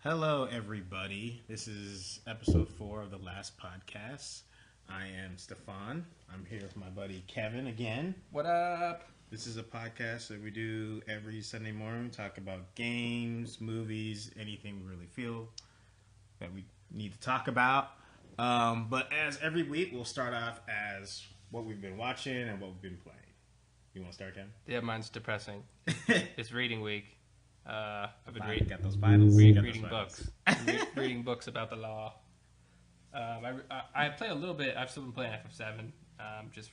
Hello, everybody. This is episode 4 of the last podcast. I am Stefan. I'm here with my buddy Kevin again. What up? This is a podcast that we do every Sunday morning. We talk about games, movies, anything we really feel that we need to talk about. But as every week, we'll start off as what we've been watching and what we've been playing. You want to start, Kevin? Yeah, mine's depressing. It's reading week. I've been got those finals. reading books. Reading books about the law. I play a little bit. I've still been playing FF7. Just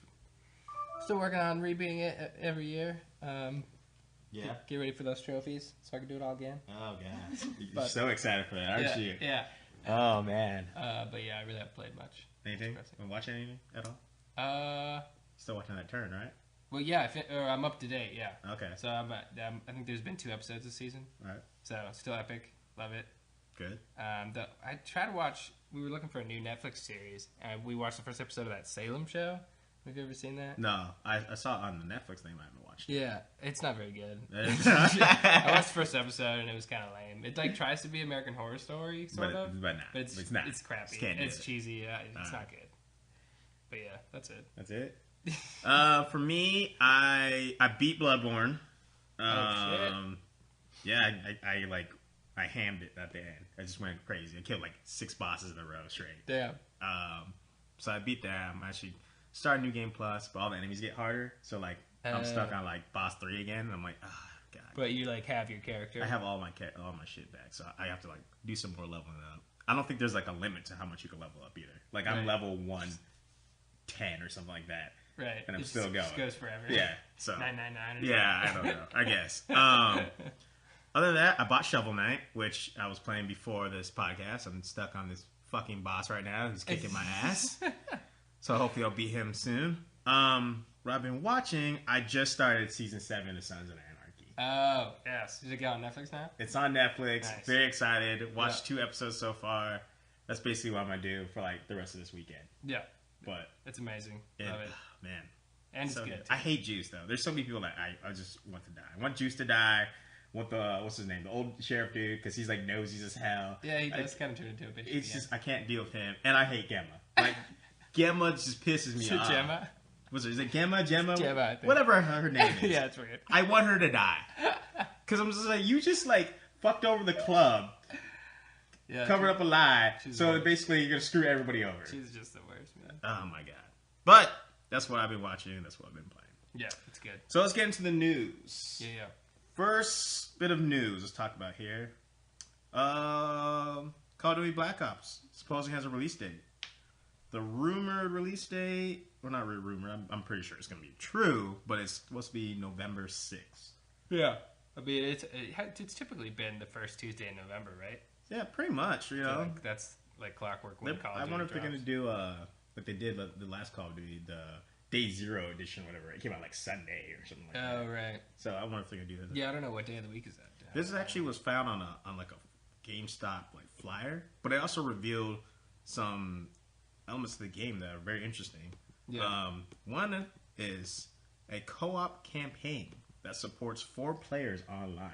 still working on rebeating it every year. Yeah. Get ready for those trophies so I can do it all again. Oh, God. You're so excited for that, aren't you? Yeah. Oh, man. But yeah, I really haven't played much. Anything? Been watching anything at all? Still watching that turn, right? Well, yeah, I'm up to date. Yeah. Okay. So I think there's been 2 episodes this season. All right. So still epic. Love it. Good. I tried to watch. We were looking for a new Netflix series, and we watched the first episode of that Salem show. Have you ever seen that? No, I saw it on the Netflix thing. I haven't watched it. Yeah, it's not very good. I watched the first episode, and it was kind of lame. It like tries to be American Horror Story, sort of, but it's not. It's crappy. It's cheesy. Yeah, it's not good. But yeah, that's it. That's it. For me, I beat Bloodborne. Shit. Yeah, I hammed it at the end. I just went crazy. I killed like 6 bosses in a row straight. Damn. So I beat them. I actually started New Game Plus, but all the enemies get harder. So like I'm stuck on like boss 3 again. And I'm like, oh god. But you like have your character. I have all my shit back, so I have to like do some more leveling up. I don't think there's like a limit to how much you can level up either. Like I'm level 110 or something like that. Right. And I'm still going. Just goes forever. Yeah. So 999. Yeah, I don't know. I guess. Other than that, I bought Shovel Knight, which I was playing before this podcast. I'm stuck on this fucking boss right now who's kicking my ass. So hopefully I'll beat him soon. What I've been watching, I just started season 7 of Sons of Anarchy. Oh, yes. Is it go on Netflix now? It's on Netflix. Nice. Very excited. Watched 2 episodes so far. That's basically what I'm going to do for like the rest of this weekend. Yeah. But it's amazing. Love it. Man. And so it's good. I hate Juice though. There's so many people that I just want to die. I want Juice to die. I want the what's his name, the old sheriff dude, because he's like nosy as hell. Yeah, he does kind of turn into a bitch. It's just I can't deal with him, and I hate Gemma. Like Gemma just pisses me off. Gemma? Is it Gemma? Gemma, I think. whatever her name is. Yeah, it's weird. I want her to die because I'm just like you just like fucked over the club. Yeah, covered up a lie, so weird. basically you're gonna screw everybody over. She's just the worst, man. Oh my god! But that's what I've been watching. That's what I've been playing. Yeah, it's good. So let's get into the news. Yeah. First bit of news let's talk about here. Call of Duty Black Ops supposedly has a release date. The rumored release date, well not really rumor, I'm pretty sure it's going to be true, but it's supposed to be November 6th. Yeah. I mean, it's typically been the first Tuesday in November, right? Yeah, pretty much, you know. Like, that's like clockwork when Call of Duty I wonder if they're drops. going to do like they did the last Call of Duty, the Day Zero edition or whatever. It came out like Sunday or something like that. Oh, right. So I wonder if they're going to do that. Yeah, I don't know what day of the week is that. This actually was found on like a GameStop like flyer, but it also revealed some elements of the game that are very interesting. Yeah. One is a co-op campaign that supports 4 players online.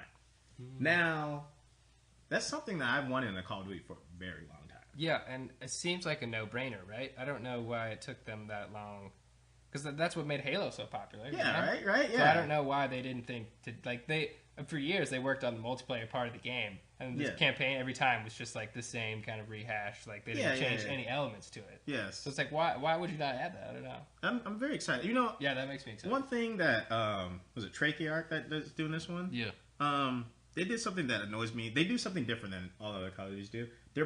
Now, that's something that I've wanted in a Call of Duty for a very long time. Yeah, and it seems like a no-brainer, right? I don't know why it took them that long. Because that's what made Halo so popular. Yeah, right? Yeah. So I don't know why they didn't think to, like, for years they worked on the multiplayer part of the game. And this campaign every time was just like the same kind of rehash. Like, they didn't change any elements to it. Yes. So it's like, why would you not add that? I don't know. I'm very excited. You know, yeah, that makes me excited. One thing that, was it Treyarch that's doing this one? Yeah. They did something that annoys me. They do something different than all other Call of Duties do. The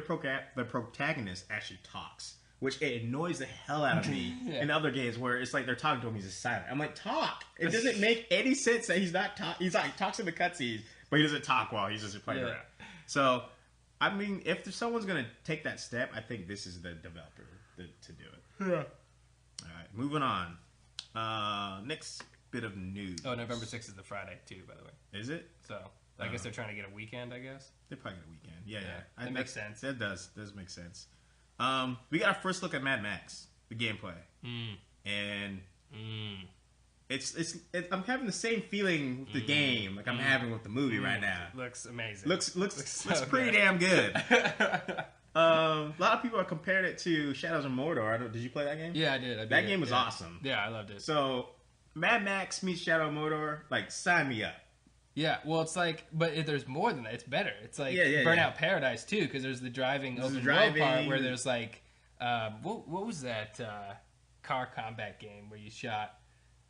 protagonist actually talks, which it annoys the hell out of me in other games where it's like they're talking to him, he's just silent. I'm like, talk! It doesn't make any sense that he's not talking. He's like, talks in the cutscenes, but he doesn't talk while he's just playing around. So, I mean, if someone's going to take that step, I think this is the developer to do it. Yeah. All right, moving on. Next bit of news. Oh, November 6th is the Friday, too, by the way. Is it? So, I guess they're trying to get a weekend, I guess. They probably get a weekend. Yeah. That makes sense. That does make sense. We got our first look at Mad Max, the gameplay. And I'm having the same feeling with the game like I'm having with the movie right now. Looks amazing. Looks so pretty damn good. A lot of people are comparing it to Shadows of Mordor. Did you play that game? Yeah, I did. That game was awesome. Yeah, I loved it. So Mad Max meets Shadow of Mordor. Like, sign me up. Yeah, well, it's like, but there's more than that. It's better. It's like Burnout Paradise too, because there's the driving open world part where there's like, what was that car combat game where you shot?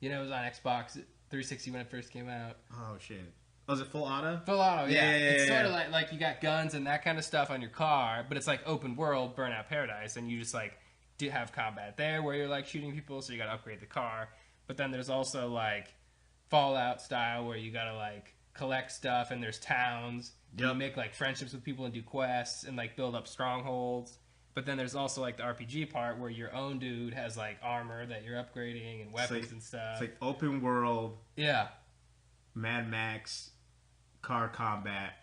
You know, it was on Xbox 360 when it first came out. Oh shit! Was it Full Auto? Full Auto, yeah. It's sort of like you got guns and that kind of stuff on your car, but it's like open world Burnout Paradise, and you just like do have combat there where you're like shooting people, so you got to upgrade the car. But then there's also like Fallout style where you got to like collect stuff, and there's towns. You make like friendships with people and do quests and like build up strongholds. But then there's also like the RPG part where your own dude has like armor that you're upgrading and weapons and stuff. It's like open world. Yeah. Mad Max, car combat,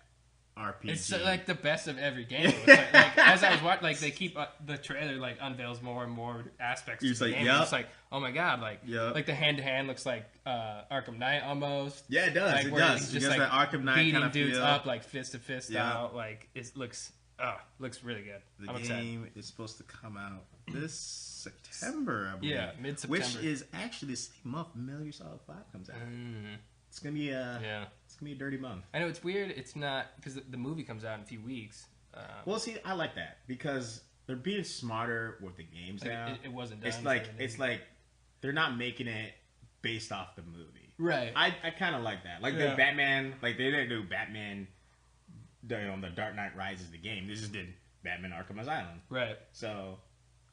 RPG. It's like the best of every game. Like as I was watching, like they keep the trailer like unveils more and more aspects of the game. It's like, oh my god, like the hand to hand looks like Arkham Knight almost. Yeah, it does. Like, it does. Just like that Arkham Knight beating kind of dudes feel. up like fist to fist out. Like it looks really good. The game is supposed to come out this September, I believe. Yeah, mid-September. Which is actually the same month Metal Gear Solid 5 comes out. It's gonna be it's gonna be a dirty month. I know it's weird. It's not because the movie comes out in a few weeks. Well, see, I like that because they're being smarter with the games now. It wasn't done. It's like they're not making it based off the movie. Right. I kind of like that. Like the Batman, like they didn't do Batman. The Dark Knight Rises the game. They just did Batman Arkham Asylum. Right. So,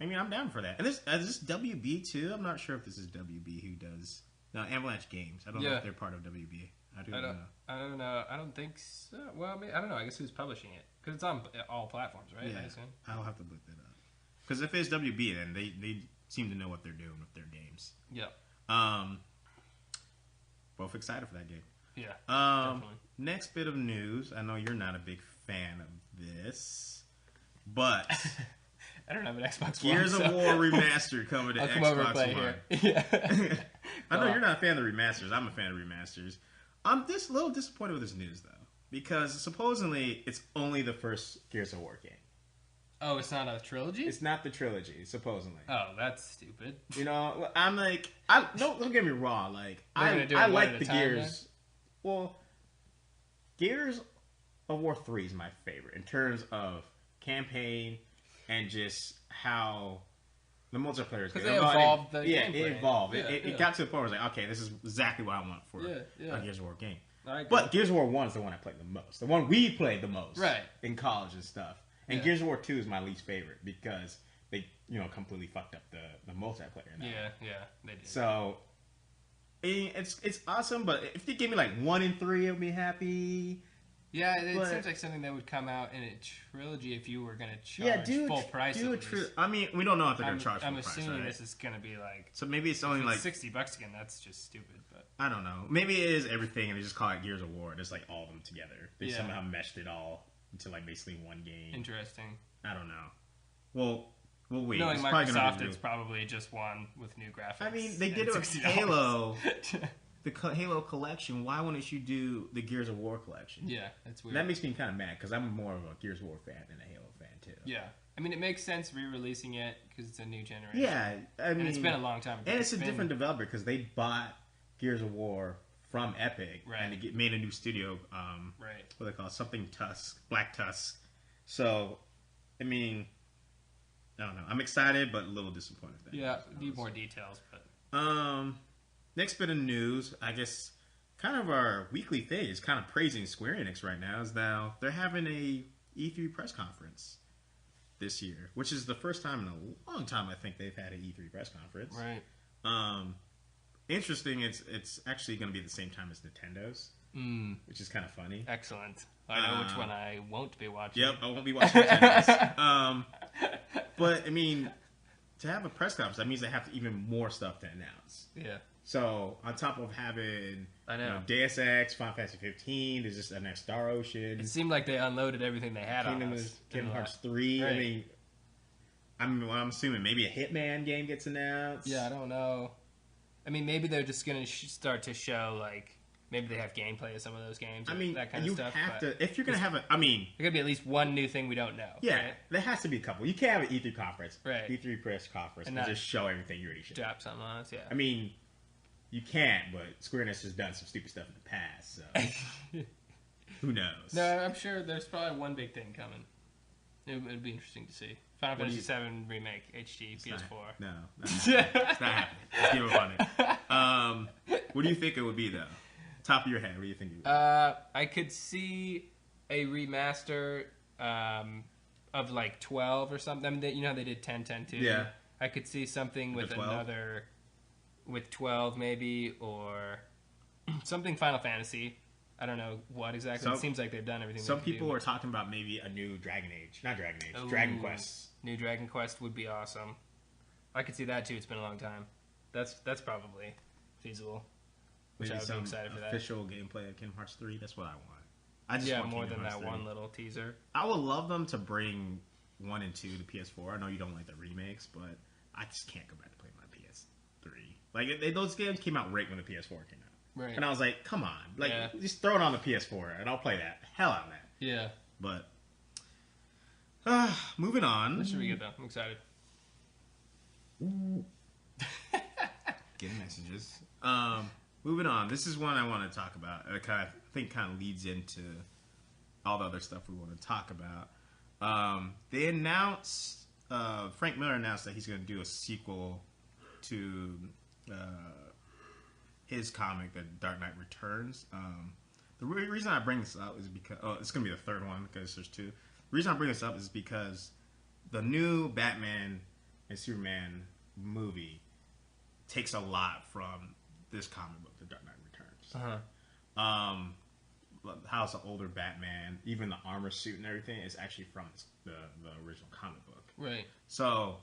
I mean, I'm down for that. And is this WB too? I'm not sure if this is WB who does. No, Avalanche Games. I don't know if they're part of WB. I don't know. I don't know. I don't think so. Well, I don't know. I guess who's publishing it? Because it's on all platforms, right? Yeah. I'll have to look that up. Because if it's WB, then they seem to know what they're doing with their games. Yeah. Both excited for that game. Yeah. Definitely. Next bit of news. I know you're not a big fan of this, but I don't have an Xbox One. Gears of War Remastered coming to I'll come Xbox over and play One. Here. Yeah. I know you're not a fan of the remasters. I'm a fan of remasters. I'm just a little disappointed with this news though, because supposedly it's only the first Gears of War game. Oh, it's not a trilogy? It's not the trilogy, supposedly. Oh, that's stupid. You know, I'm like, don't get me wrong. Like, I like the Gears. Then? Well, Gears of War 3 is my favorite in terms of campaign and just how the multiplayer is good. Because they evolved the gameplay. It evolved. It got to the point where I was like, okay, this is exactly what I want for a Gears of War game. But Gears of War 1 is the one I played the most. The one we played the most. Right. In college and stuff. And Gears of War 2 is my least favorite because they, completely fucked up the multiplayer now. Yeah, they did. So, it's awesome, but if they give me like 1 and 3, I'll be happy. Yeah, it seems like something that would come out in a trilogy if you were going to charge full price. I mean, we don't know if they're going to charge full price. I'm assuming this is going to be like... So maybe it's only like... $60 again, that's just stupid, but... I don't know. Maybe it is everything and they just call it Gears of War. Just like all of them together. They somehow meshed it all into like basically one game. Interesting. I don't know. Well, wait. Knowing Microsoft, it's probably just one with new graphics. I mean, they did it with Halo. The Halo collection. Why wouldn't you do the Gears of War collection? Yeah, that's weird. That makes me kind of mad because I'm more of a Gears of War fan than a Halo fan too. Yeah, I mean, it makes sense re-releasing it because it's a new generation. Yeah, I mean, and it's been a long time. And it's a different developer because they bought Gears of War from Epic and they made a new studio. Right. What do they call it? Something Tusk, Black Tusk. So, I mean, I don't know. I'm excited, but a little disappointed. Need more details, but. Next bit of news, I guess, kind of our weekly thing is kind of praising Square Enix right now. Is now they're having a E3 press conference this year, which is the first time in a long time I think they've had an E3 press conference. Right. Interesting. It's actually going to be at the same time as Nintendo's, which is kind of funny. Excellent. I know which one I won't be watching. Yep, I won't be watching Nintendo's. But I mean, to have a press conference, that means they have even more stuff to announce. Yeah. So, on top of having Deus Ex, Final Fantasy 15, there's just an next Star Ocean. It seemed like they unloaded everything they had on us. Kingdom Hearts 3. Right. I mean, I'm assuming maybe a Hitman game gets announced. Yeah, I don't know. I mean, maybe they're just gonna start to show like maybe they have gameplay of some of those games. I mean, that kind of you stuff. have to if you're gonna have a. I mean, there could be at least one new thing we don't know. yeah, right? there has to be a couple. You can't have an E3 conference, Right. E3 press conference, and not just show everything you already showed. Drop something on us, yeah. I mean, you can't, but Square Enix has done some stupid stuff in the past, so who knows? No, I'm sure there's probably one big thing coming. It'd be interesting to see. Final Fantasy VII Remake HD PS4. No, it's not happening. Let's give up on it. What do you think it would be though? Top of your head, what do you think it would be? I could see a remaster of like 12 or something. I mean, you know how they did 10, 10, 2? Yeah. I could see something with another, with 12 maybe, or something Final Fantasy. I don't know what exactly. It seems like they've done everything. Some people are talking about maybe a new Dragon Age. Not Dragon Age. Ooh, Dragon Quest. New Dragon Quest would be awesome. I could see that too. It's been a long time. That's probably feasible. Which Maybe I would be excited for that. Official gameplay of Kingdom Hearts 3. That's what I want. I just want more Kingdom than Hearts that 3. one little teaser. I would love them to bring 1 and 2 to PS4. I know you don't like the remakes, but I just can't go back to play my PS3. Like those games came out right when the PS4 came out. Right. And I was like, come on. Like, just throw it on the PS4 and I'll play that. Hell out of that. Yeah. But, moving on. That should be good, though. I'm excited. Getting messages. Moving on. This is one I want to talk about. I think kind of leads into all the other stuff we want to talk about. They announced, Frank Miller announced that he's going to do a sequel to his comic, The Dark Knight Returns. The reason I bring this up is because it's going to be the third one because there's 2. The reason I bring this up is because the new Batman and Superman movie takes a lot from this comic book, The Dark Knight Returns. How's the older Batman, even the armor suit and everything, is actually from the original comic book. Right. So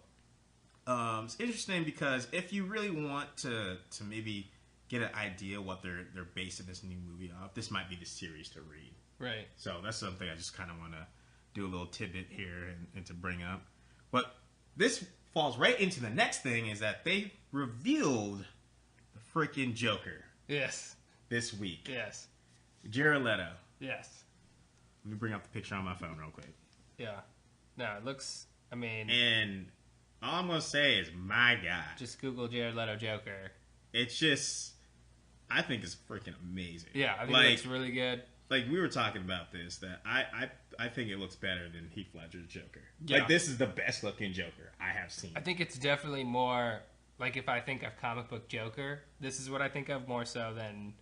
it's interesting because if you really want to maybe get an idea what they're basing this new movie off, this might be the series to read. Right. So that's something I just kind of want to do a little tidbit here and to bring up. But this falls right into the next thing is that they revealed the freaking Joker. Yes. This week. Yes. Jared Leto. Yes. Let me bring up the picture on my phone real quick. Yeah. No, it looks, I mean... And all I'm going to say is, my God. Just Google Jared Leto Joker. It's just... I think it's freaking amazing. Yeah, I think it looks really good. Like, we were talking about this, that I think it looks better than Heath Ledger's Joker. Yeah. Like, this is the best looking Joker I have seen. I think it's definitely more... Like, if I think of comic book Joker, this is what I think of more so than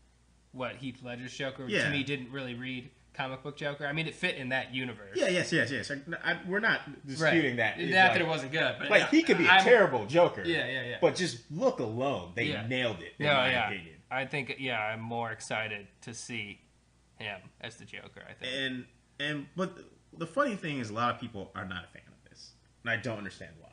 what Heath Ledger's Joker, to me, didn't really read comic book Joker. I mean, it fit in that universe. Yeah, yes. We're not disputing that. Not that it wasn't good. But like, he could be a terrible Joker. Yeah. But just look alone. They nailed it, in my opinion. I think, I'm more excited to see him as the Joker, I think. But the funny thing is, a lot of people are not a fan of this. And I don't understand why.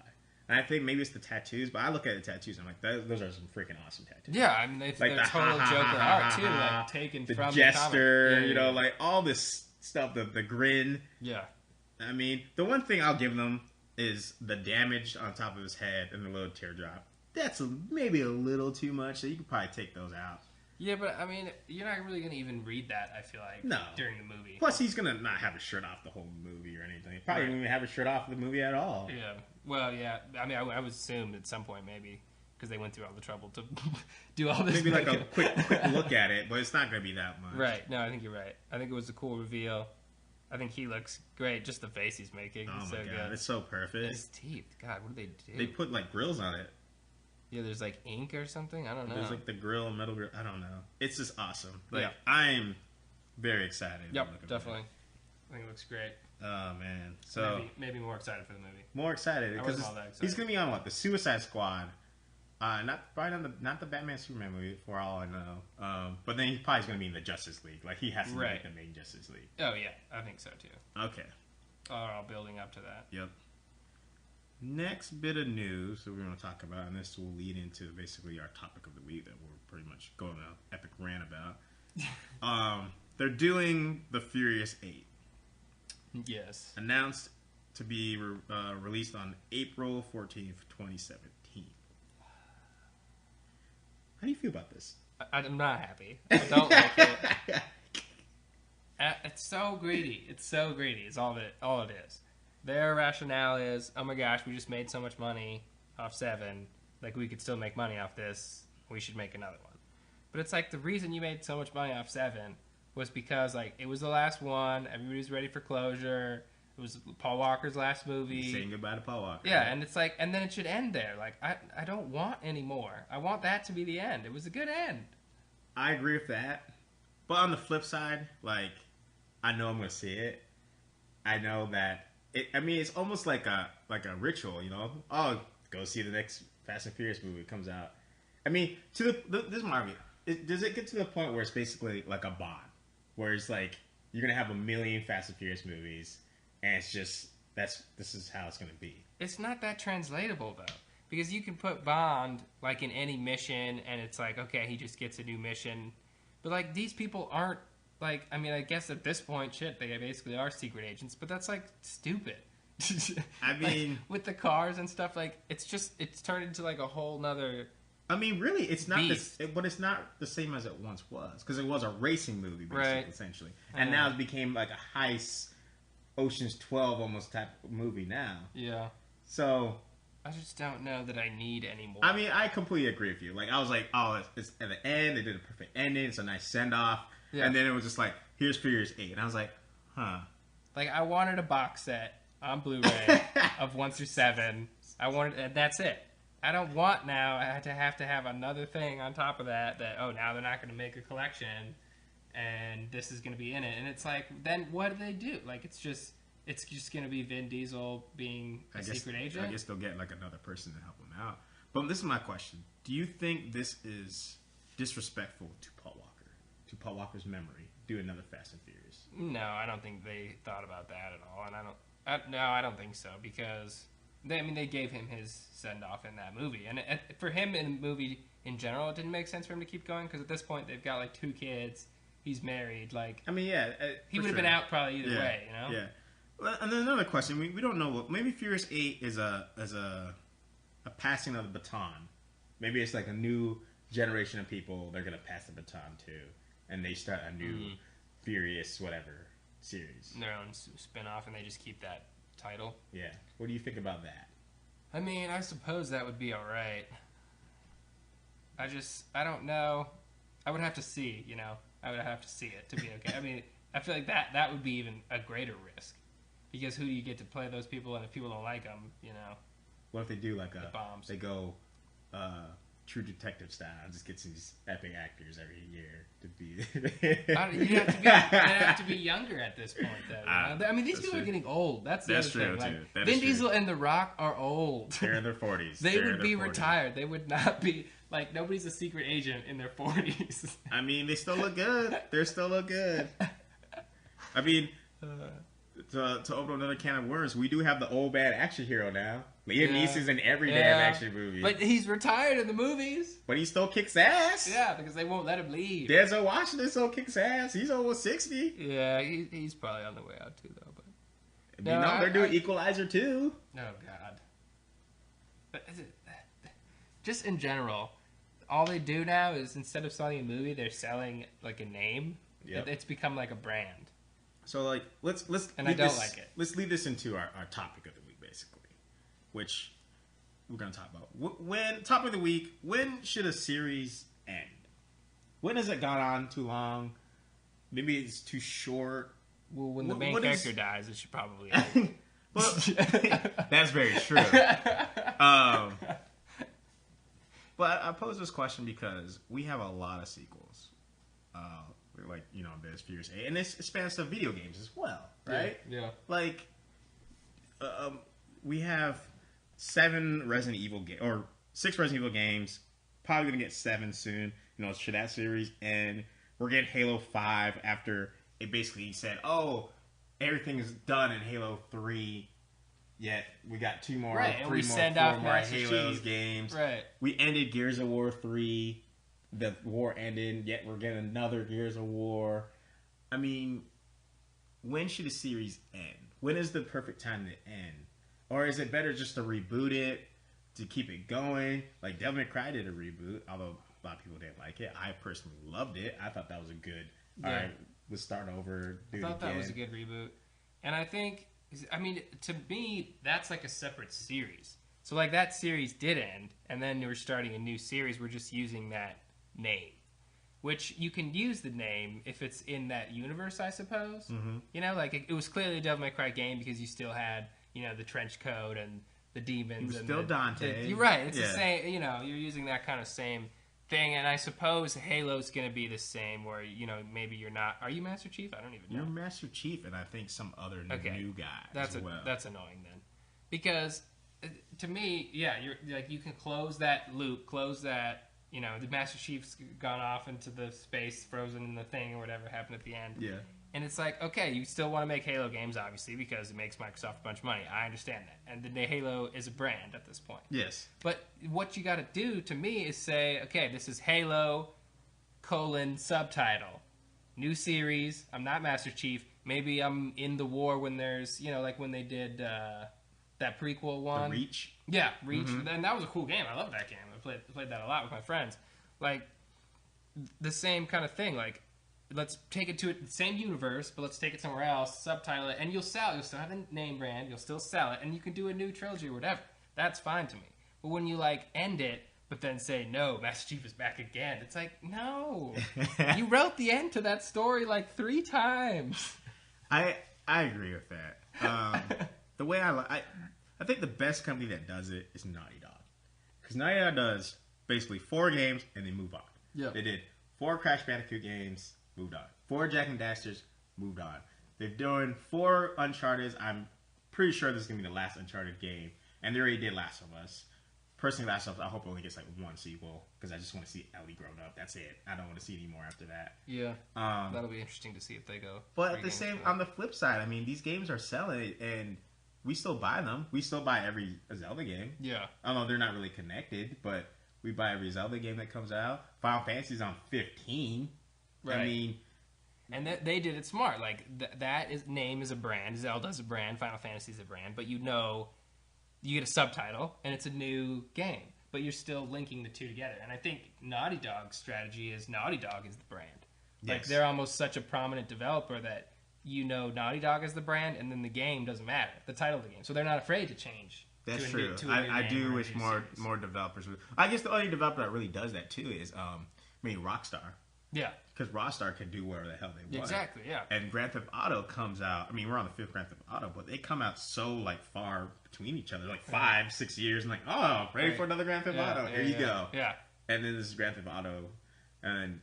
And I think maybe it's the tattoos, but I look at the tattoos and I'm like, those are some freaking awesome tattoos. Yeah, I mean, they're total Joker art, too, like, taken from the jester, the comic. Like, all this stuff, the grin. Yeah. I mean, the one thing I'll give them is the damage on top of his head and the little teardrop. That's maybe a little too much, so you could probably take those out. Yeah, but, I mean, you're not really going to even read that, I feel like, during the movie. Plus, he's going to not have his shirt off the whole movie or anything. Probably won't even have his shirt off the movie at all. Yeah. Well, yeah. I mean, I would assume at some point, maybe, because they went through all the trouble to do all this. Maybe like a quick look at it, but it's not going to be that much. Right. No, I think you're right. I think it was a cool reveal. I think he looks great. Just the face he's making. Oh, my so God. Good. It's so perfect. His teeth. God, what did they do? They put, like, grills on it. Yeah, there's like ink or something. I don't know. There's like the grill, metal grill. I don't know. It's just awesome. Like, I'm very excited. Yep, definitely. I think it looks great. Oh man, so maybe more excited for the movie. More excited because he's gonna be on what, the Suicide Squad. Not the Batman Superman movie for all I know. But then he's probably gonna be in the Justice League. Like, he has to be the main Justice League. Oh yeah, I think so too. Okay. All building up to that. Yep. Next bit of news that we're going to talk about, and this will lead into basically our topic of the week that we're pretty much going an epic rant about. They're doing The Furious 8. Yes. Announced to be released on April 14th, 2017. do you feel about this? I'm not happy. I don't like it. It's so greedy. It's so greedy. It's all it is. Their rationale is, oh my gosh, we just made so much money off 7. Like, we could still make money off this. We should make another one. But it's like, the reason you made so much money off 7 was because, like, it was the last one. Everybody's ready for closure. It was Paul Walker's last movie. Saying goodbye to Paul Walker. Yeah, and it's like, and then it should end there. Like, I don't want any more. I want that to be the end. It was a good end. I agree with that. But on the flip side, like, I know I'm going to see it. I know that, it's almost like a ritual, you know? Oh, go see the next Fast and Furious movie comes out. I mean, this is my argument. Does it get to the point where it's basically like a Bond? Where it's like, you're going to have a million Fast and Furious movies, and it's just, this is how it's going to be. It's not that translatable, though. Because you can put Bond, like, in any mission, and it's like, okay, he just gets a new mission. But, like, these people aren't, like, I mean, I guess at this point, shit, they basically are secret agents, but that's, like, stupid. I mean... Like, with the cars and stuff, like, it's turned into, like, a whole nother... I mean, really, it's not but it's not the same as it once was. Because it was a racing movie, basically, right. Essentially. And now it became, like, a heist, Ocean's 12 almost type of movie now. Yeah. So... I just don't know that I need any more. I mean, I completely agree with you. Like, I was like, oh, it's at the end. They did a perfect ending. It's a nice send-off. Yeah. And then it was just like, here's Furious 8. And I was like, huh. Like, I wanted a box set on Blu-ray of 1 through 7. And that's it. I don't want now to have another thing on top of that, now they're not going to make a collection, and this is going to be in it. And it's like, then what do they do? Like, it's just going to be Vin Diesel being a secret agent? I guess they'll get, like, another person to help them out. But this is my question. Do you think this is disrespectful to Paul Walker? To Paul Walker's memory? Do another Fast and Furious? No, I don't think they thought about that at all. And I don't think so, because... they gave him his send-off in that movie. And for him in the movie in general, it didn't make sense for him to keep going, because at this point, they've got, like, 2 kids. He's married. Like, I mean, yeah. He would have been out probably either way, you know? Yeah. Well, and then another question. We don't know. Maybe Furious 8 is a passing of the baton. Maybe it's like a new generation of people they're going to pass the baton to. And they start a new Furious whatever series. Their own spin-off, and they just keep that title. Yeah. What do you think about that? I mean, I suppose that would be alright. I don't know. I would have to see, you know. I would have to see it to be okay. I mean, I feel like that would be even a greater risk. Because who do you get to play those people, and if people don't like them, you know. What if they do like bombs. They go True Detective style, just gets these epic actors every year to be... You'd have to be younger at this point, though. I mean, these people are getting old. That's the other thing. Like, Vin Diesel and The Rock are old. They're in their 40s. They would be retired. They would not be... Like, nobody's a secret agent in their 40s. I mean, they still look good. They still look good. I mean... To open another can of worms, we do have the old bad action hero now. Liam Neeson's in every damn action movie. But he's retired in the movies. But he still kicks ass. Yeah, because they won't let him leave. Denzel Washington still kicks ass. He's almost 60. Yeah, he's probably on the way out too, though. But they're doing Equalizer too. Oh God. But just in general, all they do now is instead of selling a movie, they're selling like a name. Yep. It's become like a brand. So, like, let's and I don't like it. Let's lead this into our topic of the week, basically, which we're going to talk about. Topic of the week, when should a series end? When has it gone on too long? Maybe it's too short. Well, when the main character dies, it should probably end. Well, that's very true. But I pose this question because we have a lot of sequels. Like, you know, there's Furious 8, and it spans to video games as well, right? Yeah. Like, we have 7 Resident Evil or 6 Resident Evil games. Probably gonna get 7 soon. You know, should that series end? We're getting Halo 5 after it basically said, "Oh, everything is done in Halo 3." Yet we got 2 more, right? 3 and more, 4 more Halo's games. Right. We ended Gears of War 3. The war ended, yet we're getting another Gears of War. I mean, when should a series end? When is the perfect time to end? Or is it better just to reboot it, to keep it going? Like, Devil May Cry did a reboot, although A lot of people didn't like it. I personally loved it. I thought that was a good. Yeah. All right, let's start over. I thought that was a good reboot, and I think, I mean, to me, that's like a separate series. So like that series did end, and then we're starting a new series. We're just using that name, which you can use the name if it's in that universe, I suppose. Mm-hmm. You know, like it was clearly a Devil May Cry game because you still had, you know, the trench coat and the demons. He was and still Dante. You're right. It's the same. You know, you're using that kind of same thing, and I suppose Halo's going to be the same. Where, you know, maybe you're not. Are you Master Chief? I don't even know. You're Master Chief, and I think some other new guy. That's as well. That's annoying then, because to me, yeah, you're like you can close that loop, close that. You know, the Master Chief's gone off into the space, frozen in the thing, or whatever happened at the end. Yeah. And it's like, okay, you still want to make Halo games, obviously, because it makes Microsoft a bunch of money. I understand that. And the Halo is a brand at this point. Yes. But what you got to do, to me, is say, okay, this is Halo, subtitle. New series. I'm not Master Chief. Maybe I'm in the war when there's, you know, like when they did that prequel one. The Reach? Yeah, Reach. Mm-hmm. And that was a cool game. I love that game. I played that a lot with my friends. Like, the same kind of thing. Like, let's take it to the same universe, but let's take it somewhere else, subtitle it, and you'll sell it. You'll still have the name brand, you'll still sell it, and you can do a new trilogy or whatever. That's fine to me. But when you, like, end it, but then say, no, Master Chief is back again, it's like, no. You wrote the end to that story, like, 3 times. I agree with that. The way I think the best company that does it is Naughty Dog. Because Naughty Dog does basically 4 games, and they move on. Yeah. They did 4 Crash Bandicoot games, moved on. 4 Jak and Daxters, moved on. They're doing 4 Uncharted. I'm pretty sure this is going to be the last Uncharted game. And they already did Last of Us. Personally, Last of Us, I hope it only gets like 1 sequel. Because I just want to see Ellie grown up. That's it. I don't want to see any more after that. Yeah. That'll be interesting to see if they go. But on the flip side, I mean, these games are selling and we still buy them. We still buy every Zelda game. Yeah. I know they're not really connected, but we buy every Zelda game that comes out. Final Fantasy's on 15. Right. I mean, and they did it smart. Like name is a brand. Zelda's a brand. Final Fantasy's a brand. But you know, you get a subtitle and it's a new game. But you're still linking the two together. And I think Naughty Dog's strategy is Naughty Dog is the brand. Like they're almost such a prominent developer that you know Naughty Dog is the brand, and then the game doesn't matter. The title of the game. So they're not afraid to change. That's true. I do wish more developers would. I guess the only developer that really does that too is Rockstar. Yeah. Because Rockstar can do whatever the hell they want. Exactly, yeah. And Grand Theft Auto comes out. I mean, we're on the 5th Grand Theft Auto, but they come out so like far between each other, like 5, 6 years, and like, oh, ready for another Grand Theft Auto? Here you go. Yeah. And then this is Grand Theft Auto, and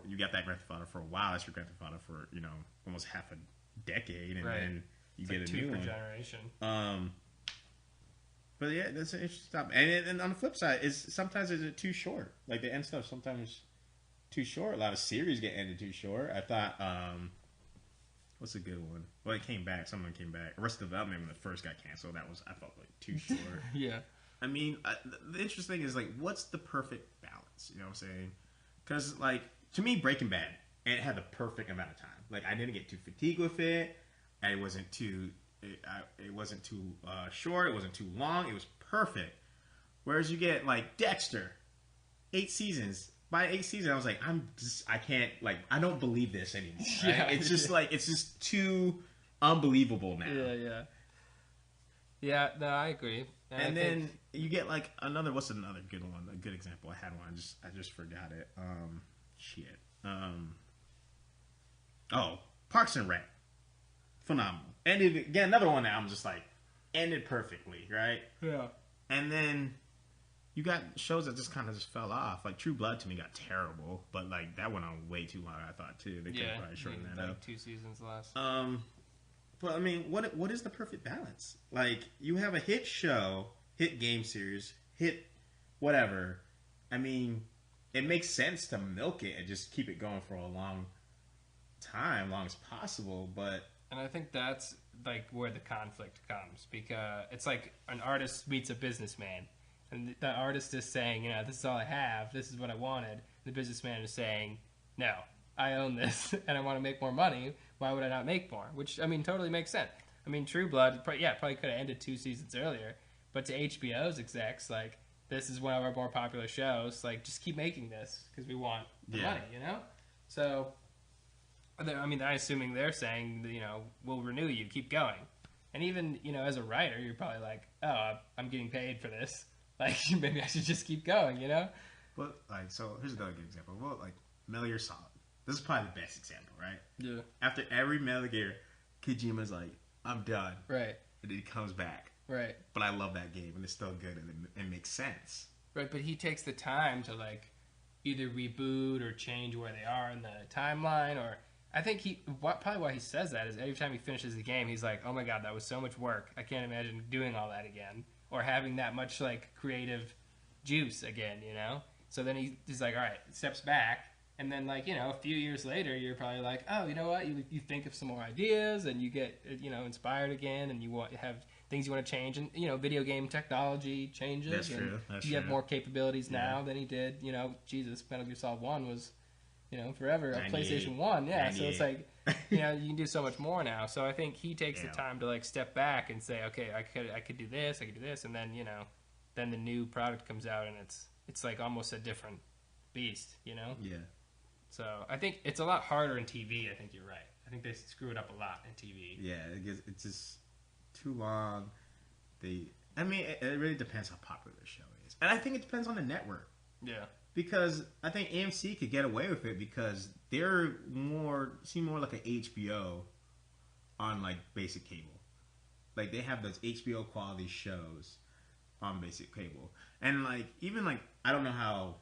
you got that Grand Theft Auto for a while. That's your Grand Theft Auto for almost half a decade, and then you get a new one. Generation. But yeah, that's an interesting stuff. And on the flip side, sometimes is it too short? Like the end stuff sometimes too short. A lot of series get ended too short. I thought, what's a good one? Well, it came back. Someone came back. Arrested Development when it first got canceled. I felt like too short. Yeah. I mean, the interesting thing is like, what's the perfect balance? You know what I'm saying? Because like to me, Breaking Bad, it had the perfect amount of time. Like I didn't get too fatigued with it. It wasn't too short. It wasn't too long. It was perfect. Whereas you get like Dexter, 8 seasons. By 8 seasons, I was like, I can't, like, I don't believe this anymore. Right? Yeah, it's just like, it's just too unbelievable now. Yeah. Yeah, no, I agree. And then you get like what's another good one? A good example. I had one. I just forgot it. Parks and Rec. Phenomenal. And again, another one that I'm just like, ended perfectly, right? Yeah. And then you got shows that just kind of just fell off. Like True Blood to me got terrible, but like that went on way too long, I thought too. They could probably shorten that up. 2 seasons last. But I mean, what is the perfect balance? Like you have a hit show, hit game series, hit whatever. I mean, it makes sense to milk it and just keep it going for a long as possible, but. And I think that's like where the conflict comes, because it's like an artist meets a businessman, and the artist is saying, this is all I have, this is what I wanted. The businessman is saying, no, I own this, and I want to make more money. Why would I not make more? Which, I mean, totally makes sense. I mean, True Blood, probably could have ended 2 seasons earlier, but to HBO's execs, like, this is one of our more popular shows. Like, just keep making this because we want the money, you know? So, I mean, I'm assuming they're saying, you know, we'll renew you, keep going. And even, you know, as a writer, you're probably like, oh, I'm getting paid for this. Like, maybe I should just keep going, you know? Well, like, so here's another good example. Well, like, Metal Gear Solid. This is probably the best example, right? Yeah. After every Metal Gear, Kojima's like, I'm done. Right. And then he comes back. Right. But I love that game, and it's still good, and it makes sense. Right, but he takes the time to, like, either reboot or change where they are in the timeline, or I think probably why he says that is every time he finishes the game, he's like, oh my god, that was so much work. I can't imagine doing all that again, or having that much, like, creative juice again, you know? So then he's like, all right, steps back, and then, like, you know, a few years later, you're probably like, oh, you know what? You think of some more ideas, and you get, you know, inspired again, and you have things you want to change, and, you know, video game technology changes. That's true. That's you true. have more capabilities now than he did. You know, Jesus, Metal Gear Solid 1 was, you know, forever a PlayStation 1. Yeah, 98. So it's like, you know, you can do so much more now. So I think he takes the time to, like, step back and say, okay, I could do this, and then, you know, then the new product comes out, and it's like almost a different beast, you know? Yeah. So I think it's a lot harder in TV. I think you're right. I think they screw it up a lot in TV. Yeah, it's just too long. I mean, it really depends how popular the show is, and I think it depends on the network. Yeah. Because I think AMC could get away with it because they're seem more like an HBO on, like, basic cable. Like, they have those HBO quality shows on basic cable, and, like, even, like, I don't know how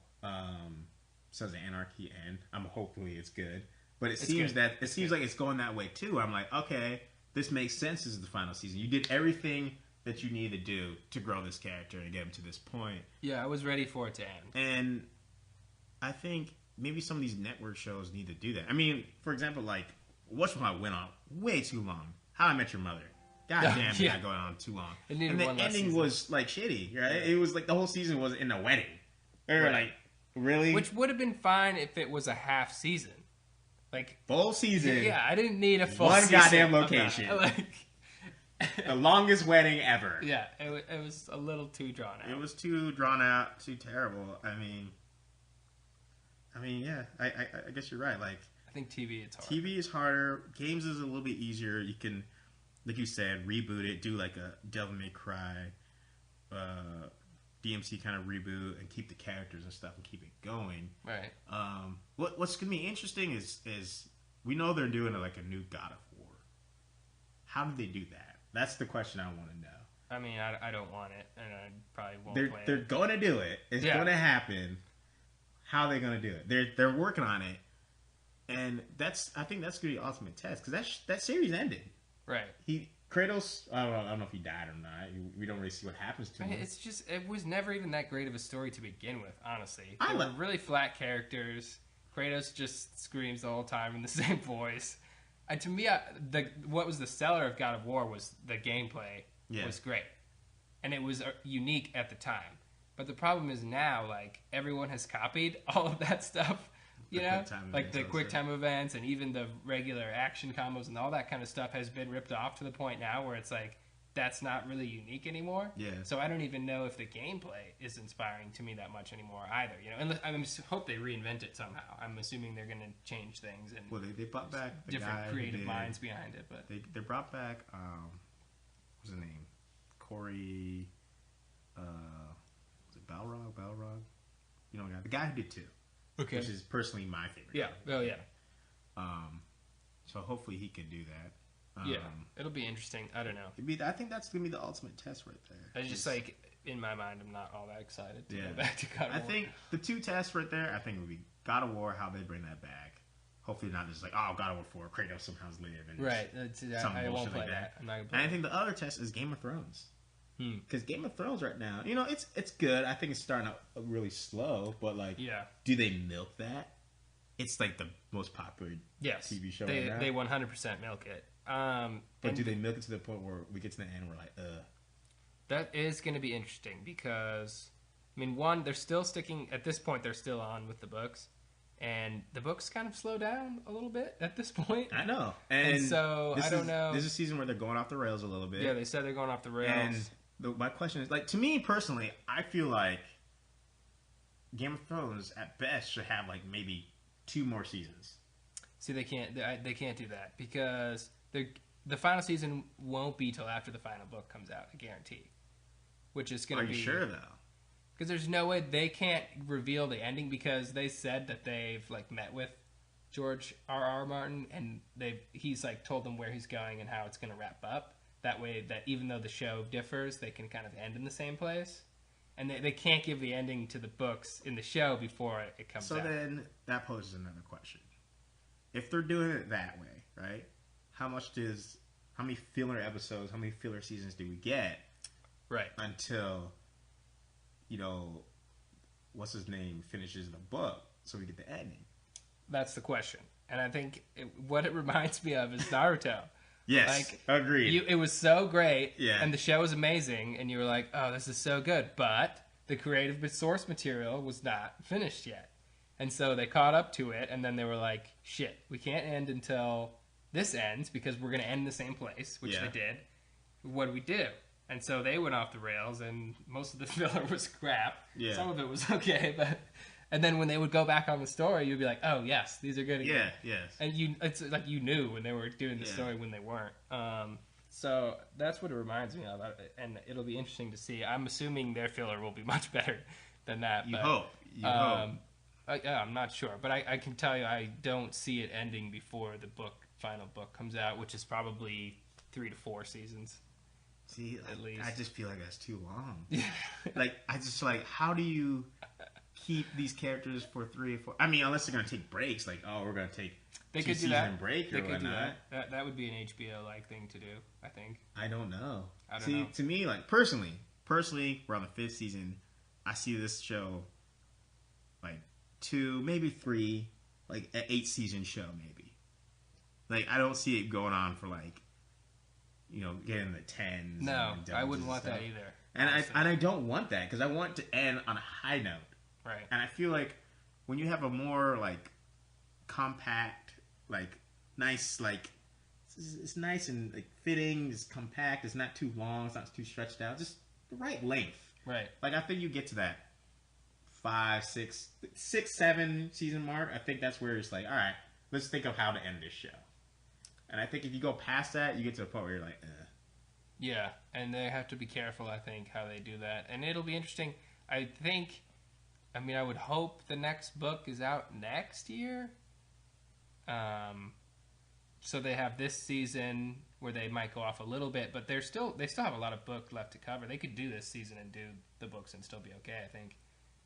Sons of Anarchy end. Hopefully it's good, but it seems like it's going that way too. I'm like, okay, this makes sense. This is the final season. You did everything that you need to do to grow this character and get him to this point. Yeah, I was ready for it to end. And I think maybe some of these network shows need to do that. I mean, for example, like, Whatchamacallit went on way too long. How I Met Your Mother. God damn, it got going on too long. And the ending was, like, shitty, right? Yeah. It was like the whole season was in a wedding. They were like, really? Which would have been fine if it was a half season. Like, full season. Yeah, I didn't need a full season. One goddamn location. The longest wedding ever. Yeah, it was a little too drawn out. It was too drawn out, too terrible. I mean, yeah, I guess you're right. Like, I think TV, it's hard. TV is harder. Games is a little bit easier. You can, like you said, reboot it, do like a Devil May Cry, DMC kind of reboot, and keep the characters and stuff and keep it going. Right. What's gonna be interesting is we know they're doing like a new God of War. How do they do that? That's the question I want to know. I mean, I don't want it, and I probably won't play it. They're going to do it. It's going to happen. How are they going to do it? They're working on it, and I think that's going to be the ultimate test because that series ended. Right. Kratos. I don't know if he died or not. We don't really see what happens to him. It's just it was never even that great of a story to begin with. Honestly, they were really flat characters. Kratos just screams the whole time in the same voice. To me, what was the seller of God of War was the gameplay was great, and it was unique at the time. But the problem is now, like, everyone has copied all of that stuff, you know, like the quick time events and even the regular action combos and all that kind of stuff has been ripped off to the point now where it's like that's not really unique anymore. Yeah. So I don't even know if the gameplay is inspiring to me that much anymore either. You know, and I hope they reinvent it somehow. I'm assuming they're going to change things and they brought back the different guy creative minds behind it. But they brought back what's his name? Corey. Was it Balrog? You know, the guy who did 2. Okay. Which is personally my favorite. Yeah. Game. Oh yeah. So hopefully he can do that. Yeah, it'll be interesting. I don't know. I think that's gonna be the ultimate test right there. I just like in my mind, I'm not all that excited to go back to God of War. I think the 2 tests right there. I think would be God of War, how they bring that back. Hopefully not just like God of War 4, Kratos somehow live and right. I won't play that. I'm not gonna play. And I think the other test is Game of Thrones. Because Game of Thrones right now, you know, it's good. I think it's starting out really slow, but like, do they milk that? It's like the most popular TV show right now. They 100% milk it. But do they milk it to the point where we get to the end and we're like, That is going to be interesting because, I mean, one, they're still sticking, at this point, they're still on with the books. And the books kind of slow down a little bit at this point. I know. And so, I don't know. This is a season where they're going off the rails a little bit. Yeah, they said they're going off the rails. And my question is, like, to me personally, I feel like Game of Thrones at best should have like maybe 2 more seasons. See, they can't do that because the final season won't be till after the final book comes out. I guarantee. Which is going to be. Are you sure though? Because there's no way they can't reveal the ending because they said that they've like met with George R.R. Martin and he's like told them where he's going and how it's going to wrap up. That way, that even though the show differs, they can kind of end in the same place. And they can't give the ending to the books in the show before it comes out. So then that poses another question. If they're doing it that way, right? How many filler episodes, how many filler seasons do we get? Right. Until, what's his name finishes the book so we get the ending. That's the question. And I think what it reminds me of is Naruto. Yes, agreed. It was so great, yeah. And the show was amazing, and you were like, oh, this is so good. But the creative source material was not finished yet. And so they caught up to it, and then they were like, shit, we can't end until this ends because we're going to end in the same place, which they did. What do we do? And so they went off the rails, and most of the filler was crap. Yeah. Some of it was okay, but... And then when they would go back on the story, you'd be like, "Oh yes, these are good again." Yeah, yes. And it's like you knew when they were doing the story when they weren't. So that's what it reminds me of, and it'll be interesting to see. I'm assuming their filler will be much better than that. You hope. I'm not sure, but I can tell you I don't see it ending before the final book comes out, which is probably 3 to 4 seasons. See, at least. I just feel like that's too long. How do you keep these characters for 3 or 4? I mean, unless they're going to take breaks, like, we're going to take they 2 could do season that. break or whatnot. That would be an HBO-like thing to do, I think. I don't know. I don't know. To me, like, personally, we're on the 5th season. I see this show, like, 2, maybe 3, like, an 8-season show, maybe. Like, I don't see it going on for, like, getting the 10s. No, I wouldn't want that either. And I don't want that, because I want to end on a high note. Right. And I feel like when you have a more, like, compact, like, nice, like, it's nice and, like, fitting, it's compact, it's not too long, it's not too stretched out, just the right length. Right. Like, I think you get to that 5, 6, 7 season mark. I think that's where it's like, all right, let's think of how to end this show. And I think if you go past that, you get to a point where you're like, Yeah, and they have to be careful, I think, how they do that. And it'll be interesting. I would hope the next book is out next year. So they have this season where they might go off a little bit, but they still have a lot of book left to cover. They could do this season and do the books and still be okay, I think.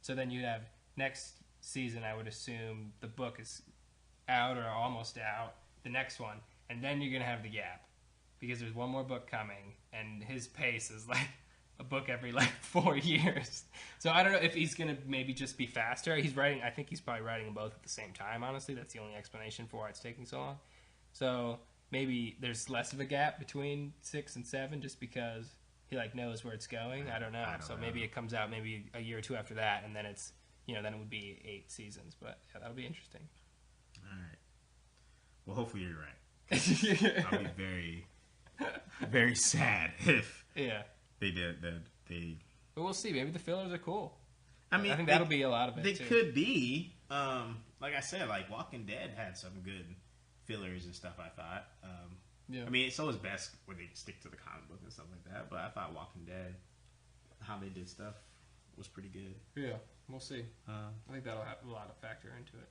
So then you have next season, I would assume the book is out or almost out, the next one, and then you're going to have the gap. Because there's one more book coming, and his pace is like a book every 4 years. So I don't know if he's going to maybe just be faster. I think he's probably writing them both at the same time, honestly. That's the only explanation for why it's taking so long. So maybe there's less of a gap between 6 and 7 just because he knows where it's going. I don't know. Maybe it comes out maybe a year or 2 after that, and then it's, then it would be 8 seasons. But yeah, that'll be interesting. All right. Well, hopefully you're right. I'll be very... very sad if they did that. But we'll see. Maybe the fillers are cool. I mean, I think that'll be a lot of it. They could be. Like I said, like Walking Dead had some good fillers and stuff. I thought. I mean, it's always best when they stick to the comic book and stuff like that. But I thought Walking Dead, how they did stuff, was pretty good. Yeah, we'll see. I think that'll have a lot of factor into it.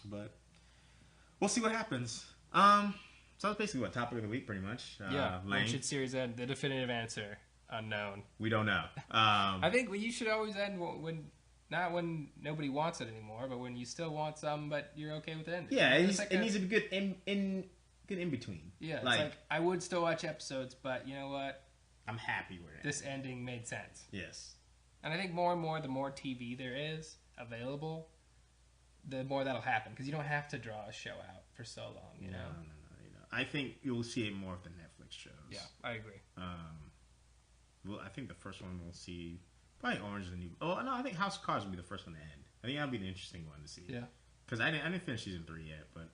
But we'll see what happens. So that's basically what topic of the week, pretty much. When should series end? The definitive answer, unknown. We don't know. I think you should always end not when nobody wants it anymore, but when you still want some, but you're okay with ending. Yeah, it needs to be good in between. Yeah, it's like I would still watch episodes, but you know what? I'm happy with it. This ending made sense. Yes. And I think more and more, the more TV there is available, the more that'll happen because you don't have to draw a show out for so long. You know. No. I think you'll see it more of the Netflix shows. Yeah, I agree. Well, I think the first one we'll see probably Orange is the New. Oh no, I think House of Cards will be the first one to end. I think that'll be the interesting one to see. Yeah. Because I didn't finish season 3 yet, but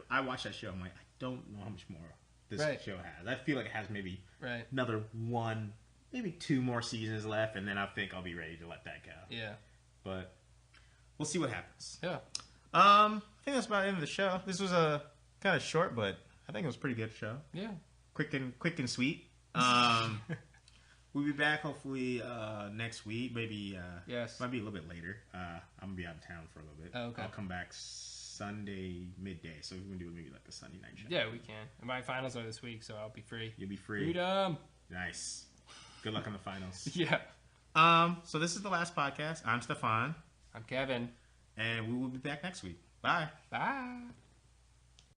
I watched that show. I'm like, I don't know how much more this show has. I feel like it has maybe another 1, maybe 2 more seasons left, and then I think I'll be ready to let that go. Yeah. But we'll see what happens. Yeah. I think that's about the end of the show. This was a kind of short, but I think it was a pretty good show. Yeah. Quick and sweet. We'll be back hopefully next week. Maybe yes. Might be a little bit later. I'm gonna be out of town for a little bit. Oh, okay. I'll come back Sunday midday, so we're gonna do maybe like a Sunday night show. Yeah, we can. And my finals are this week, so I'll be free. You'll be free. Freedom. Nice. Good luck on the finals. Yeah. So this is the last podcast. I'm Stefan. I'm Kevin. And we will be back next week. Bye. Bye.